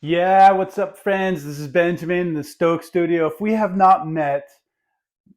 Yeah, what's up, friends? This is Benjamin in the Stoke Studio. If we have not met,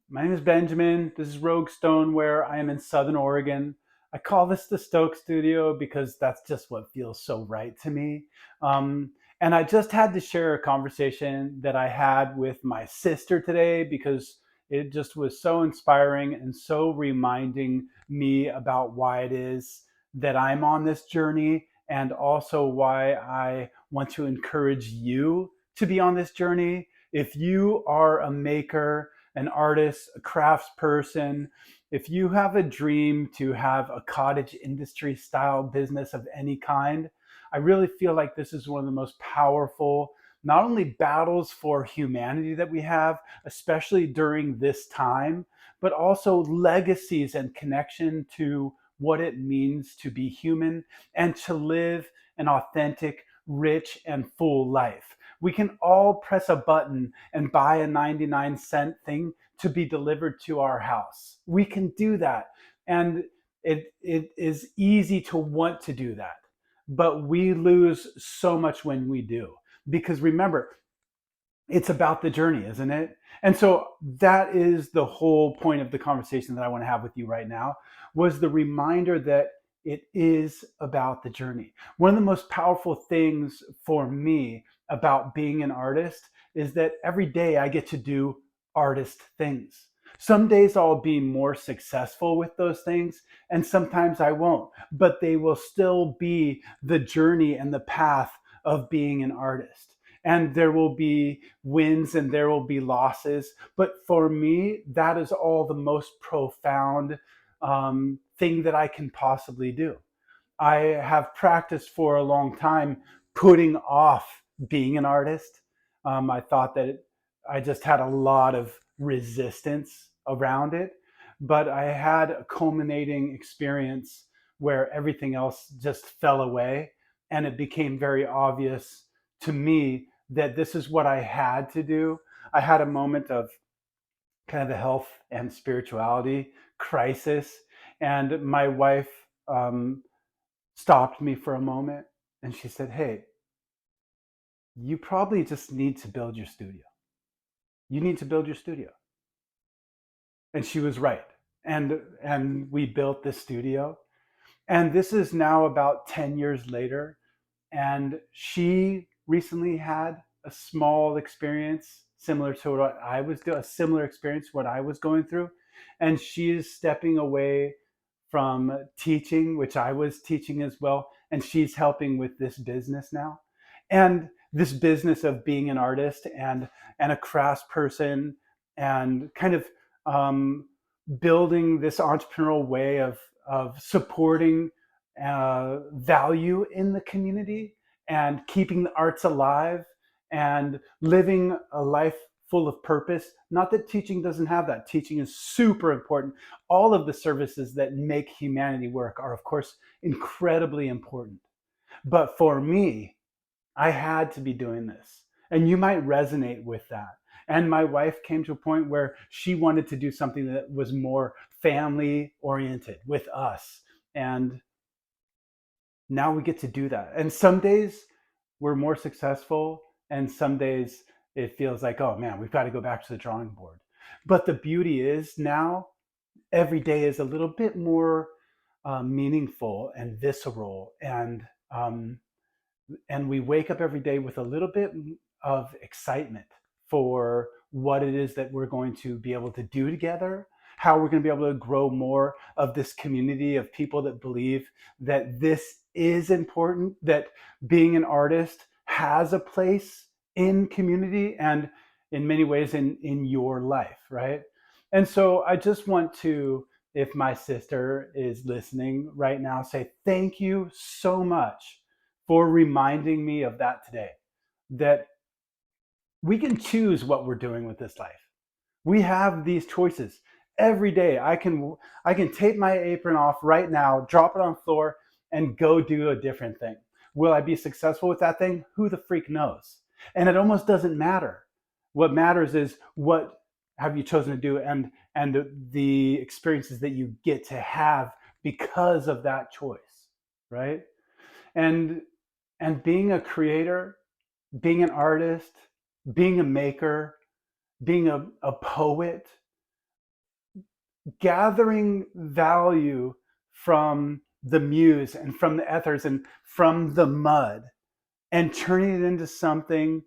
my name is Benjamin. This is Rogue Stoneware. I am in Southern Oregon. I call this the Stoke Studio because that's just what feels so right to me. Um, and I just had to share a conversation that I had with my sister today because it just was so inspiring and so reminding me about why it is that I'm on this journey and also why I want to encourage you to be on this journey. If you are a maker, an artist, a craftsperson, if you have a dream to have a cottage industry style business of any kind, I really feel like this is one of the most powerful, not only battles for humanity that we have, especially during this time, but also legacies and connection to what it means to be human and to live an authentic, rich, and full life. We can all press a button and buy a 99-cent thing to be delivered to our house. We can do that. And it is easy to want to do that. But we lose so much when we do. Because remember, it's about the journey, isn't it? And so that is the whole point of the conversation that I want to have with you right now was the reminder that it is about the journey. One of the most powerful things for me about being an artist is that every day I get to do artist things. Some days I'll be more successful with those things, and sometimes I won't, but they will still be the journey and the path of being an artist. And there will be wins and there will be losses. But for me, that is all the most profound thing that I can possibly do. I have practiced for a long time putting off being an artist. I thought that I just had a lot of resistance around it, but I had a culminating experience where everything else just fell away, and it became very obvious to me that this is what I had to do. I had a moment of kind of a health and spirituality crisis, and my wife stopped me for a moment and she said, "Hey, you probably just need to build your studio. You need to build your studio." And she was right. And we built this studio. And this is now about 10 years later. And she recently had a small experience similar to what I was doing, a similar experience what I was going through. And she is stepping away from teaching, which I was teaching as well, and she's helping with this business now. And this business of being an artist and a crafts person and kind of um, building this entrepreneurial way of supporting value in the community and keeping the arts alive and living a life full of purpose. Not that teaching doesn't have that. Teaching is super important. All of the services that make humanity work are, of course, incredibly important. But for me, I had to be doing this. And you might resonate with that. And my wife came to a point where she wanted to do something that was more family oriented with us. And now we get to do that. And some days we're more successful, and some days it feels like, oh man, we've got to go back to the drawing board. But the beauty is now every day is a little bit more meaningful and visceral, um, and we wake up every day with a little bit of excitement for what it is that we're going to be able to do together, how we're going to be able to grow more of this community of people that believe that this is important, that being an artist has a place in community and in many ways in your life, right? And so I just want to, if my sister is listening right now, say thank you so much for reminding me of that today. That we can choose what we're doing with this life. We have these choices every day. I can take my apron off right now, drop it on the floor, and go do a different thing. Will I be successful with that thing? Who the freak knows? And it almost doesn't matter. What matters is what have you chosen to do, and the experiences that you get to have because of that choice, right? And and being a creator, being an artist, being a maker, being a poet, gathering value from the muse and from the ethers and from the mud and turning it into something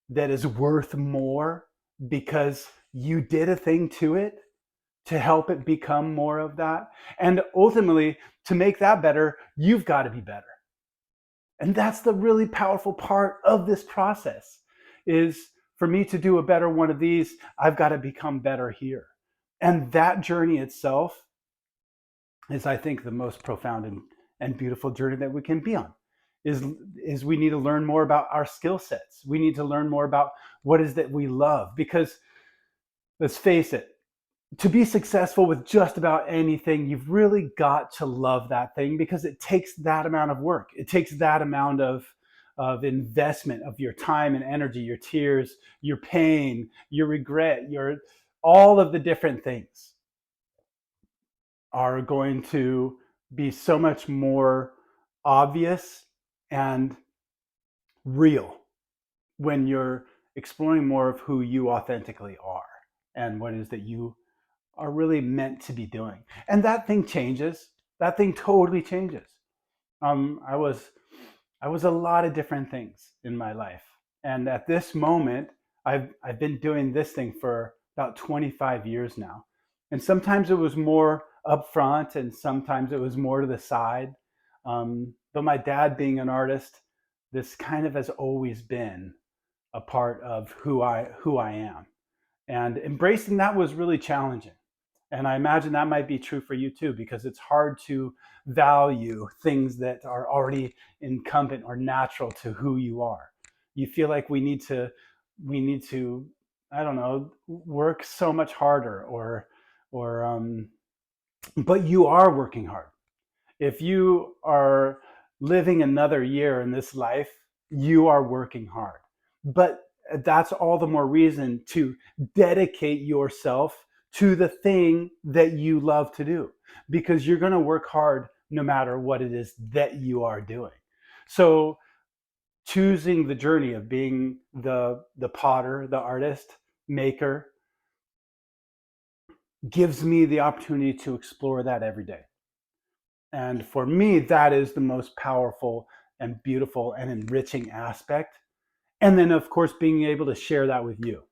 that is worth more because you did a thing to it to help it become more of that. And ultimately, to make that better, you've got to be better. And that's the really powerful part of this process is for me to do a better one of these, I've got to become better here. And that journey itself is, I think, the most profound and beautiful journey that we can be on. Is we need to learn more about our skill sets. We need to learn more about what is that we love. Because let's face it, to be successful with just about anything, you've really got to love that thing because it takes that amount of work. It takes that amount of investment of your time and energy, your tears, your pain, your regret, your all of the different things are going to be so much more obvious and real when you're exploring more of who you authentically are and what it is that you are really meant to be doing. And that thing changes. That thing totally changes. I was a lot of different things in my life, and at this moment, I've been doing this thing for about 25 years now. And sometimes it was more upfront, and sometimes it was more to the side. But my dad, being an artist, this kind of has always been a part of who I am. And embracing that was really challenging. And I imagine that might be true for you too, because it's hard to value things that are already incumbent or natural to who you are. You feel like we need to, I don't know, work so much harder or but you are working hard. If you are living another year in this life, you are working hard. But that's all the more reason to dedicate yourself to the thing that you love to do because you're going to work hard no matter what it is that you are doing. So choosing the journey of being the potter, the artist, maker gives me the opportunity to explore that every day. And for me, that is the most powerful and beautiful and enriching aspect. And then, of course, being able to share that with you.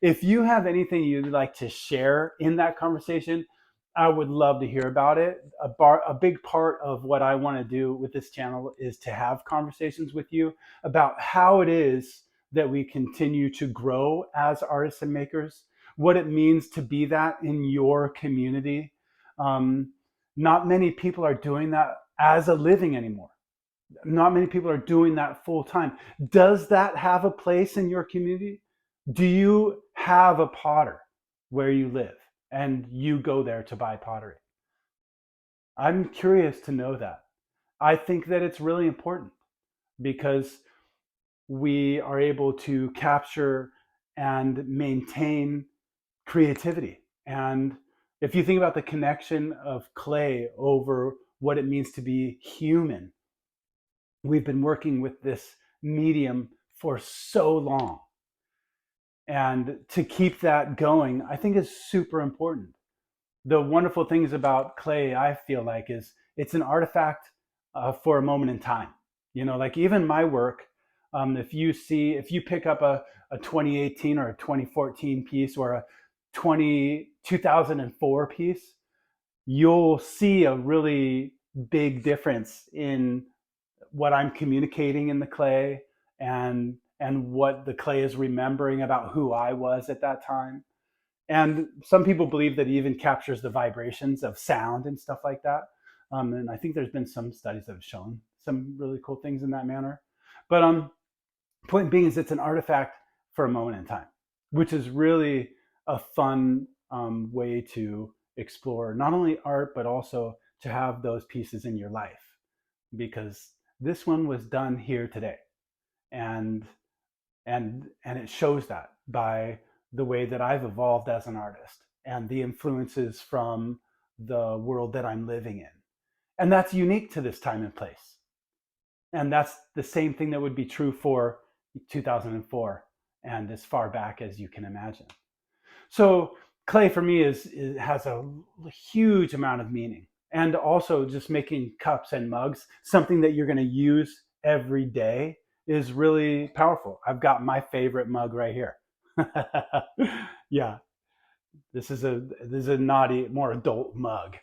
If you have anything you'd like to share in that conversation, I would love to hear about it. A big part of what I want to do with this channel is to have conversations with you about how it is that we continue to grow as artists and makers, what it means to be that in your community. Um, Not many people are doing that as a living anymore. Not many people are doing that full time. Does that have a place in your community? Do you have a potter where you live and you go there to buy pottery? I'm curious to know that. I think that it's really important because we are able to capture and maintain creativity. And if you think about the connection of clay over what it means to be human, we've been working with this medium for so long. And to keep that going, I think is super important. The wonderful things about clay, I feel like, is it's an artifact for a moment in time. You know, like even my work, if you pick up a 2018 or a 2014 piece or a 2004 piece, you'll see a really big difference in what I'm communicating in the clay and what the clay is remembering about who I was at that time. And some people believe that it even captures the vibrations of sound and stuff like that. And I think there's been some studies that have shown some really cool things in that manner. But point being is it's an artifact for a moment in time, which is really a fun way to explore not only art but also to have those pieces in your life because this one was done here today, and and it shows that by the way that I've evolved as an artist and the influences from the world that I'm living in, and that's unique to this time and place. And that's the same thing that would be true for 2004, and as far back as you can imagine. So clay for me has a huge amount of meaning, and also just making cups and mugs something that you're going to use every day is really powerful. I've got my favorite mug right here. Yeah, this is a naughty, more adult mug,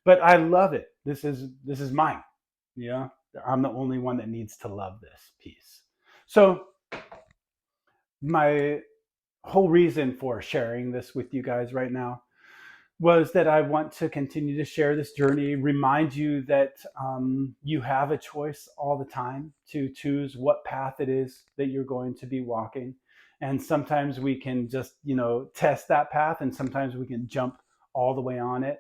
but I love it. This is mine. Yeah, I'm the only one that needs to love this piece. So my whole reason for sharing this with you guys right now was that I want to continue to share this journey, remind you that you have a choice all the time to choose what path it is that you're going to be walking. And sometimes we can just, test that path, and sometimes we can jump all the way on it.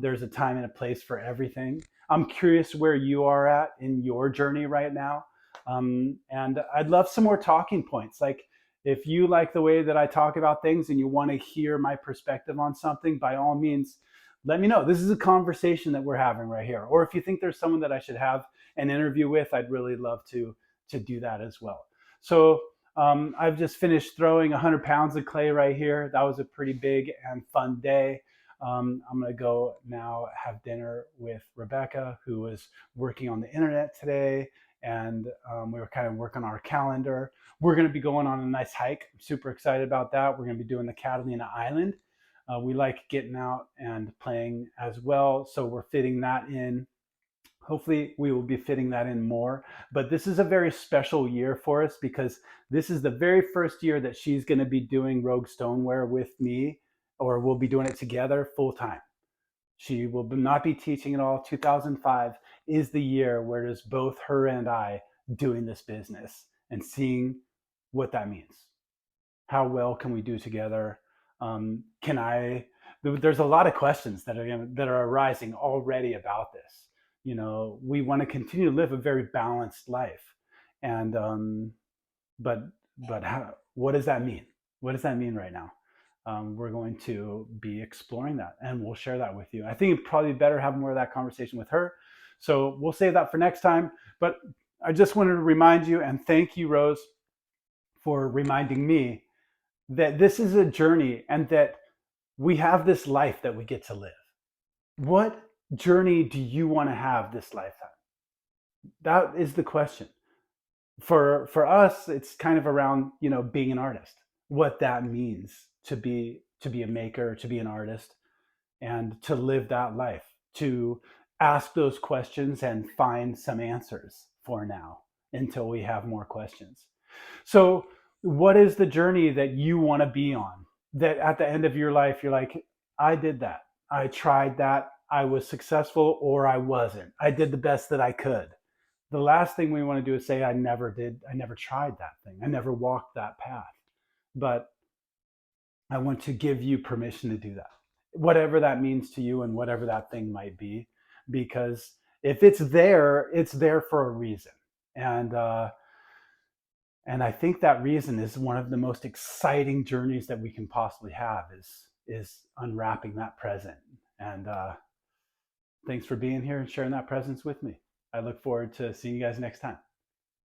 There's a time and a place for everything. I'm curious where you are at in your journey right now. And I'd love some more talking points. Like, if you like the way that I talk about things and you want to hear my perspective on something, by all means, let me know. This is a conversation that we're having right here. Or if you think there's someone that I should have an interview with, I'd really love to do that as well. So I've just finished throwing 100 pounds of clay right here. That was a pretty big and fun day. I'm going to go now have dinner with Rebecca, who was working on the internet today, and we were kind of working on our calendar. We're going to be going on a nice hike. I'm super excited about that. We're going to be doing the Catalina Island. We like getting out and playing as well, so we're fitting that in. Hopefully, we will be fitting that in more. But this is a very special year for us because this is the very first year that she's going to be doing Rogue Stoneware with me, or we'll be doing it together full time. She will not be teaching at all. 2005 is the year where it is both her and I doing this business and seeing what that means. How well can we do together? Can I? There's a lot of questions that are arising already about this. We want to continue to live a very balanced life, and but what does that mean? What does that mean right now? We're going to be exploring that, and we'll share that with you. I think it'd probably better have more of that conversation with her. So we'll save that for next time. But I just wanted to remind you, and thank you, Rose, for reminding me that this is a journey and that we have this life that we get to live. What journey do you want to have this lifetime? That is the question. For us, it's kind of around, being an artist, what that means to be a maker, to be an artist, and to live that life, to ask those questions and find some answers for now until we have more questions. So, what is the journey that you want to be on? That at the end of your life, you're like, I did that. I tried that. I was successful or I wasn't. I did the best that I could. The last thing we want to do is say, I never did. I never tried that thing. I never walked that path. But I want to give you permission to do that, whatever that means to you and whatever that thing might be, because if it's there for a reason. And I think that reason is one of the most exciting journeys that we can possibly have is unwrapping that present. And thanks for being here and sharing that presence with me. I look forward to seeing you guys next time.